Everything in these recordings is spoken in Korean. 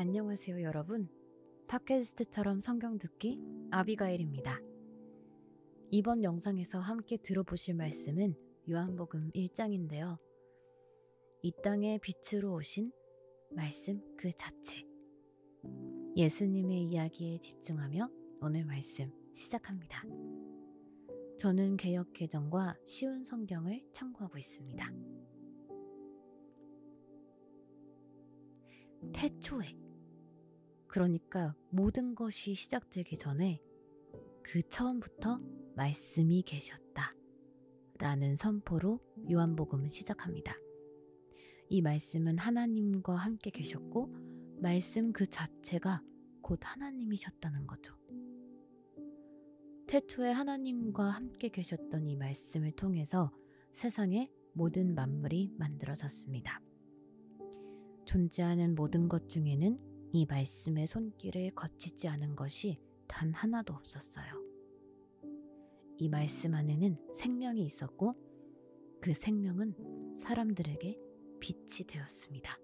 안녕하세요, 여러분. 팟캐스트처럼 성경 듣기 아비가일입니다. 이번 영상에서 함께 들어보실 말씀은 요한복음 1장인데요. 이 땅에 빛으로 오신 말씀 그 자체, 예수님의 이야기에 집중하며 오늘 말씀 시작합니다. 저는 개역개정과 쉬운 성경을 참고하고 있습니다. 태초에, 그러니까 모든 것이 시작되기 전에 그 처음부터 말씀이 계셨다 라는 선포로 요한복음은 시작합니다. 이 말씀은 하나님과 함께 계셨고 말씀 그 자체가 곧 하나님이셨다는 거죠. 태초에 하나님과 함께 계셨던 이 말씀을 통해서 세상의 모든 만물이 만들어졌습니다. 존재하는 모든 것 중에는 이 말씀의 손길을 거치지 않은 것이 단 하나도 없었어요. 이 말씀 안에는 생명이 있었고 그 생명은 사람들에게 빛이 되었습니다.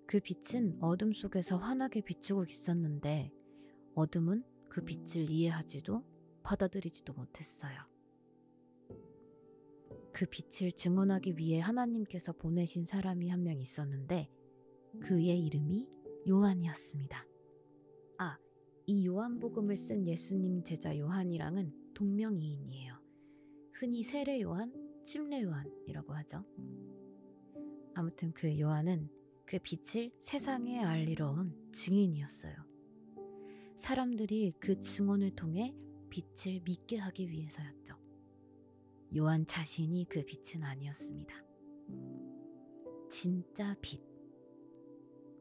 그 빛은 어둠 속에서 환하게 비추고 있었는데 어둠은 그 빛을 이해하지도 받아들이지도 못했어요. 그 빛을 증언하기 위해 하나님께서 보내신 사람이 한 명 있었는데 그의 이름이 요한이었습니다. 이 요한복음을 쓴 예수님 제자 요한이랑은 동명이인이에요. 흔히 세례 요한, 침례 요한이라고 하죠. 아무튼 그 요한은 그 빛을 세상에 알리러 온 증인이었어요. 사람들이 그 증언을 통해 빛을 믿게 하기 위해서였죠. 요한 자신이 그 빛은 아니었습니다. 진짜 빛,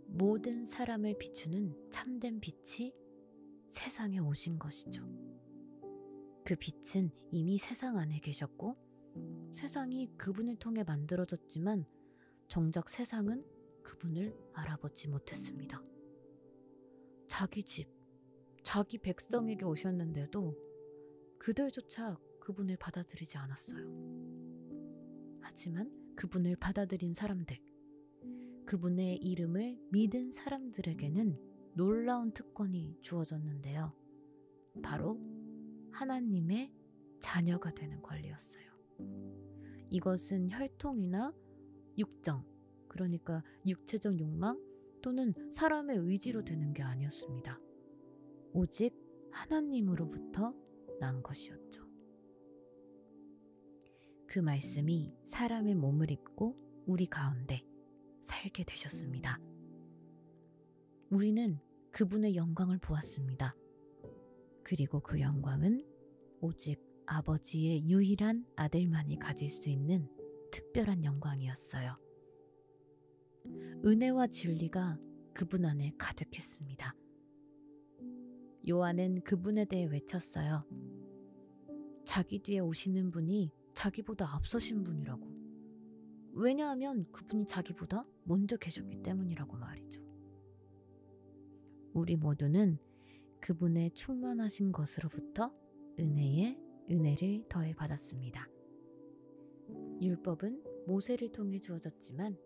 모든 사람을 비추는 참된 빛이 세상에 오신 것이죠. 그 빛은 이미 세상 안에 계셨고 세상이 그분을 통해 만들어졌지만 정작 세상은 그분을 알아보지 못했습니다. 자기 집, 자기 백성에게 오셨는데도 그들조차 그분을 받아들이지 않았어요. 하지만 그분을 받아들인 사람들, 그분의 이름을 믿은 사람들에게는 놀라운 특권이 주어졌는데요. 바로 하나님의 자녀가 되는 권리였어요. 이것은 혈통이나 육정, 그러니까 육체적 욕망 또는 사람의 의지로 되는 게 아니었습니다. 오직 하나님으로부터 난 것이었죠. 그 말씀이 사람의 몸을 입고 우리 가운데 살게 되셨습니다. 우리는 그분의 영광을 보았습니다. 그리고 그 영광은 오직 아버지의 유일한 아들만이 가질 수 있는 특별한 영광이었어요. 은혜와 진리가 그분 안에 가득했습니다. 요한은 그분에 대해 외쳤어요. 자기 뒤에 오시는 분이 자기보다 앞서신 분이라고. 왜냐하면 그분이 자기보다 먼저 계셨기 때문이라고 말이죠. 우리 모두는 그분의 충만하신 것으로부터 은혜에 은혜를 더해 받았습니다. 율법은 모세를 통해 주어졌지만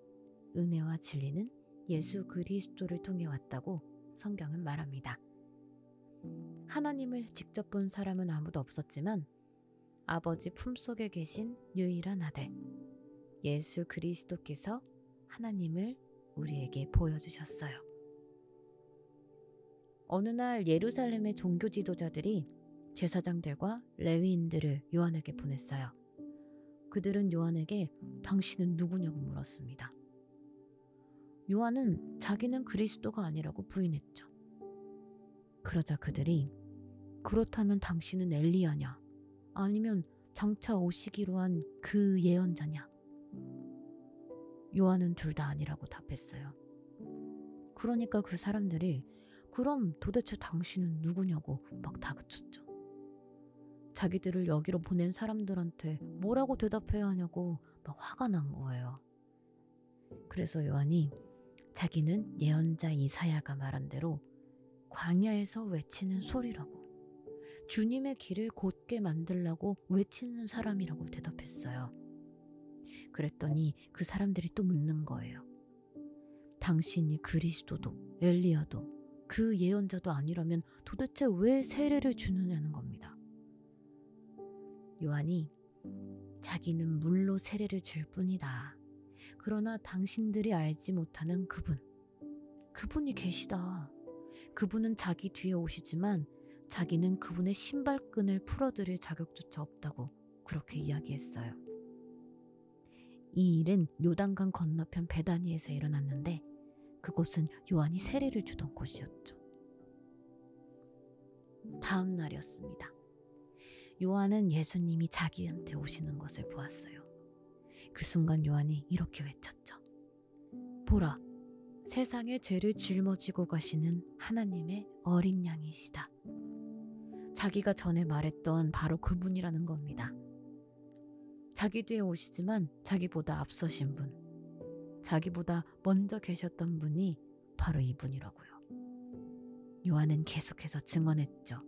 은혜와 진리는 예수 그리스도를 통해 왔다고 성경은 말합니다. 하나님을 직접 본 사람은 아무도 없었지만 아버지 품속에 계신 유일한 아들 예수 그리스도께서 하나님을 우리에게 보여주셨어요. 어느 날 예루살렘의 종교 지도자들이 제사장들과 레위인들을 요한에게 보냈어요. 그들은 요한에게 당신은 누구냐고 물었습니다. 요한은 자기는 그리스도가 아니라고 부인했죠. 그러자 그들이 그렇다면 당신은 엘리야냐? 아니면 장차 오시기로 한 그 예언자냐? 요한은 둘 다 아니라고 답했어요. 그러니까 그 사람들이 그럼 도대체 당신은 누구냐고 막 다그쳤죠. 자기들을 여기로 보낸 사람들한테 뭐라고 대답해야 하냐고 막 화가 난 거예요. 그래서 요한이 자기는 예언자 이사야가 말한 대로 광야에서 외치는 소리라고, 주님의 길을 곧게 만들라고 외치는 사람이라고 대답했어요. 그랬더니 그 사람들이 또 묻는 거예요. 당신이 그리스도도 엘리야도 그 예언자도 아니라면 도대체 왜 세례를 주느냐는 겁니다. 요한이 자기는 물로 세례를 줄 뿐이다. 그러나 당신들이 알지 못하는 그분이 계시다. 그분은 자기 뒤에 오시지만 자기는 그분의 신발끈을 풀어드릴 자격조차 없다고 그렇게 이야기했어요. 이 일은 요단강 건너편 베다니에서 일어났는데 그곳은 요한이 세례를 주던 곳이었죠. 다음 날이었습니다. 요한은 예수님이 자기한테 오시는 것을 보았어요. 그 순간 요한이 이렇게 외쳤죠. 보라, 세상의 죄를 짊어지고 가시는 하나님의 어린 양이시다. 자기가 전에 말했던 바로 그분이라는 겁니다. 자기 뒤에 오시지만 자기보다 앞서신 분, 자기보다 먼저 계셨던 분이 바로 이분이라고요. 요한은 계속해서 증언했죠.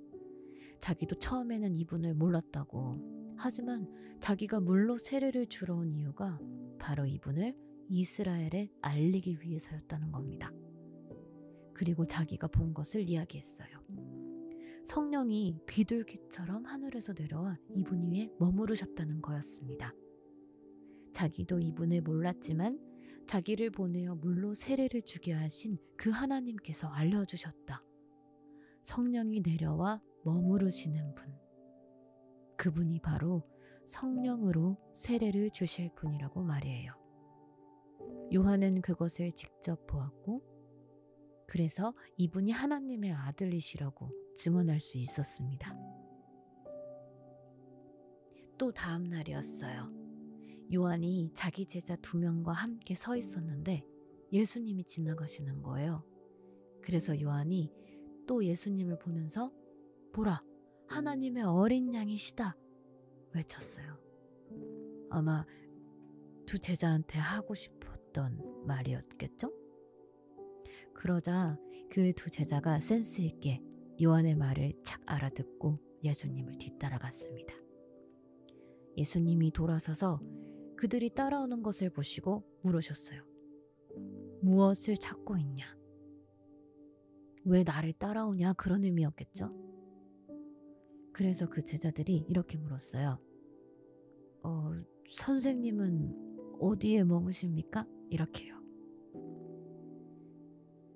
자기도 처음에는 이분을 몰랐다고. 하지만 자기가 물로 세례를 주러 온 이유가 바로 이분을 이스라엘에 알리기 위해서였다는 겁니다. 그리고 자기가 본 것을 이야기했어요. 성령이 비둘기처럼 하늘에서 내려와 이분 위에 머무르셨다는 거였습니다. 자기도 이분을 몰랐지만 자기를 보내어 물로 세례를 주게 하신 그 하나님께서 알려주셨다. 성령이 내려와 머무르시는 분. 그분이 바로 성령으로 세례를 주실 분이라고 말이에요. 요한은 그것을 직접 보았고 그래서 이분이 하나님의 아들이시라고 증언할 수 있었습니다. 또 다음 날이었어요. 요한이 자기 제자 2명과 함께 서 있었는데 예수님이 지나가시는 거예요. 그래서 요한이 또 예수님을 보면서 보라, 하나님의 어린 양이시다 외쳤어요. 아마 두 제자한테 하고 싶었던 말이었겠죠? 그러자 그 두 제자가 센스 있게 요한의 말을 착 알아듣고 예수님을 뒤따라갔습니다. 예수님이 돌아서서 그들이 따라오는 것을 보시고 물으셨어요. 무엇을 찾고 있냐? 왜 나를 따라오냐? 그런 의미였겠죠? 그래서 그 제자들이 이렇게 물었어요. 선생님은 어디에 머무십니까? 이렇게요.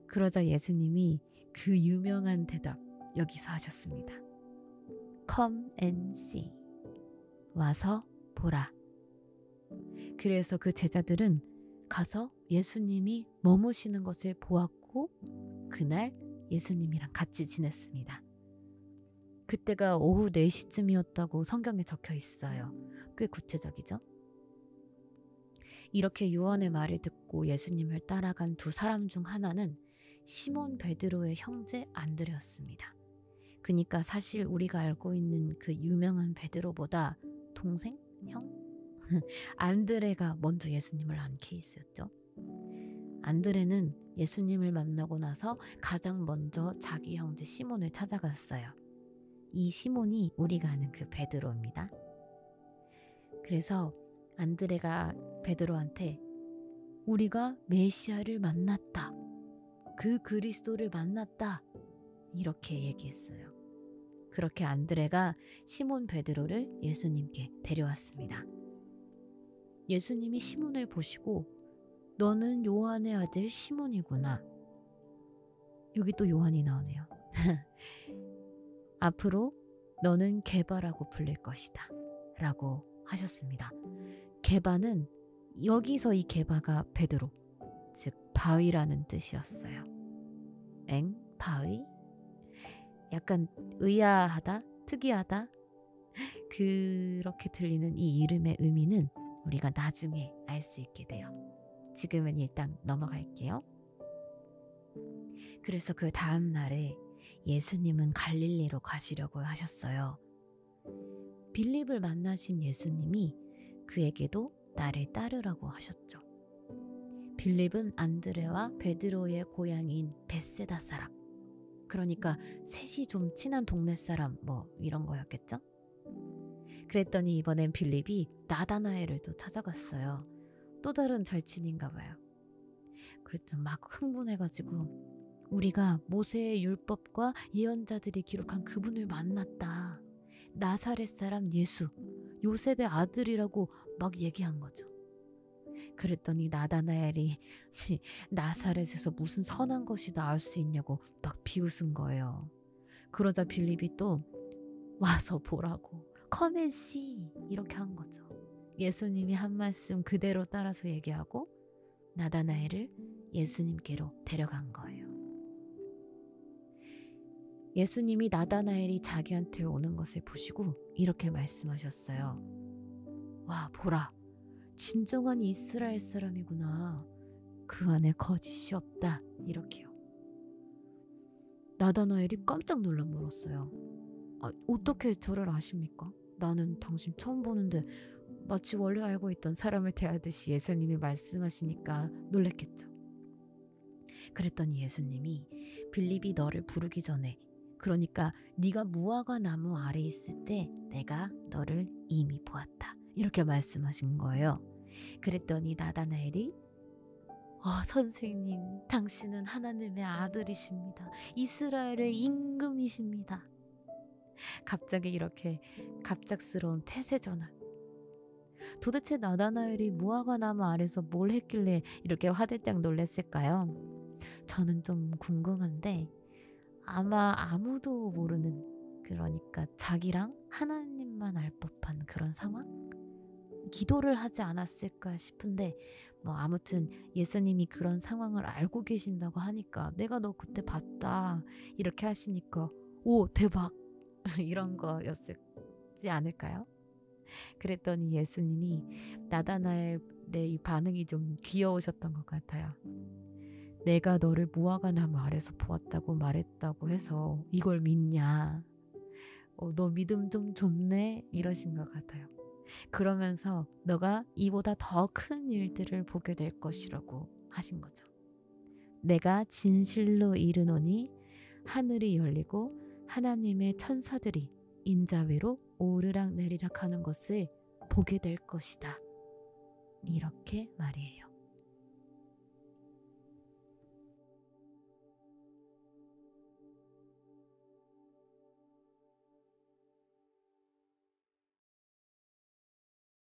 그러자 예수님이 그 유명한 대답 여기서 하셨습니다. Come and see. 와서 보라. 그래서 그 제자들은 가서 예수님이 머무시는 것을 보았고 그날 예수님이랑 같이 지냈습니다. 그때가 오후 4시쯤이었다고 성경에 적혀 있어요. 꽤 구체적이죠? 이렇게 요한의 말을 듣고 예수님을 따라간 두 사람 중 하나는 시몬 베드로의 형제 안드레였습니다. 그러니까 사실 우리가 알고 있는 그 유명한 베드로보다 동생? 형? 안드레가 먼저 예수님을 안 케이스였죠. 안드레는 예수님을 만나고 나서 가장 먼저 자기 형제 시몬을 찾아갔어요. 이 시몬이 우리가 아는 그 베드로입니다. 그래서 안드레가 베드로한테 우리가 메시아를 만났다. 그 그리스도를 만났다. 이렇게 얘기했어요. 그렇게 안드레가 시몬 베드로를 예수님께 데려왔습니다. 예수님이 시몬을 보시고 너는 요한의 아들 시몬이구나. 여기 또 요한이 나오네요. 앞으로 너는 게바라고 불릴 것이다. 라고 하셨습니다. 게바는 여기서 이 게바가 베드로, 즉 바위라는 뜻이었어요. 엥? 바위? 약간 의아하다? 특이하다? 그렇게 들리는 이 이름의 의미는 우리가 나중에 알 수 있게 돼요. 지금은 일단 넘어갈게요. 그래서 그 다음 날에 예수님은 갈릴리로 가시려고 하셨어요. 빌립을 만나신 예수님이 그에게도 나를 따르라고 하셨죠. 빌립은 안드레와 베드로의 고향인 벳세다 사람. 그러니까 셋이 좀 친한 동네 사람 뭐 이런 거였겠죠? 그랬더니 이번엔 빌립이 나다나엘을 또 찾아갔어요. 또 다른 절친인가 봐요. 그랬죠. 막 흥분해가지고 우리가 모세의 율법과 예언자들이 기록한 그분을 만났다. 나사렛 사람 예수, 요셉의 아들이라고 막 얘기한 거죠. 그랬더니 나다나엘이 나사렛에서 무슨 선한 것이 나올 수 있냐고 막 비웃은 거예요. 그러자 빌립이 또 와서 보라고 커맨씨 이렇게 한 거죠. 예수님이 한 말씀 그대로 따라서 얘기하고 나다나엘을 예수님께로 데려간 거예요. 예수님이 나다나엘이 자기한테 오는 것을 보시고 이렇게 말씀하셨어요. 와, 보라. 진정한 이스라엘 사람이구나. 그 안에 거짓이 없다. 이렇게요. 나다나엘이 깜짝 놀라 물었어요. 어떻게 저를 아십니까? 나는 당신 처음 보는데 마치 원래 알고 있던 사람을 대하듯이 예수님이 말씀하시니까 놀랬겠죠. 그랬더니 예수님이 빌립이 너를 부르기 전에, 그러니까 네가 무화과 나무 아래 있을 때 내가 너를 이미 보았다. 이렇게 말씀하신 거예요. 그랬더니 나다나엘이 선생님, 당신은 하나님의 아들이십니다. 이스라엘의 임금이십니다. 갑자기 이렇게 갑작스러운 태세 전환. 도대체 나다나엘이 무화과 나무 아래서 뭘 했길래 이렇게 화들짝 놀랐을까요? 저는 좀 궁금한데 아마 아무도 모르는, 그러니까 자기랑 하나님만 알 법한 그런 상황? 기도를 하지 않았을까 싶은데 아무튼 예수님이 그런 상황을 알고 계신다고 하니까 내가 너 그때 봤다 이렇게 하시니까 오 대박 이런 거였지 않을까요? 그랬더니 예수님이 나다나엘의 이 반응이 좀 귀여우셨던 것 같아요. 내가 너를 무화과 나무 아래서 보았다고 말했다고 해서 이걸 믿냐? 너 믿음 좀 좋네? 이러신 것 같아요. 그러면서 너가 이보다 더 큰 일들을 보게 될 것이라고 하신 거죠. 내가 진실로 이르노니 하늘이 열리고 하나님의 천사들이 인자 위로 오르락 내리락 하는 것을 보게 될 것이다. 이렇게 말이에요.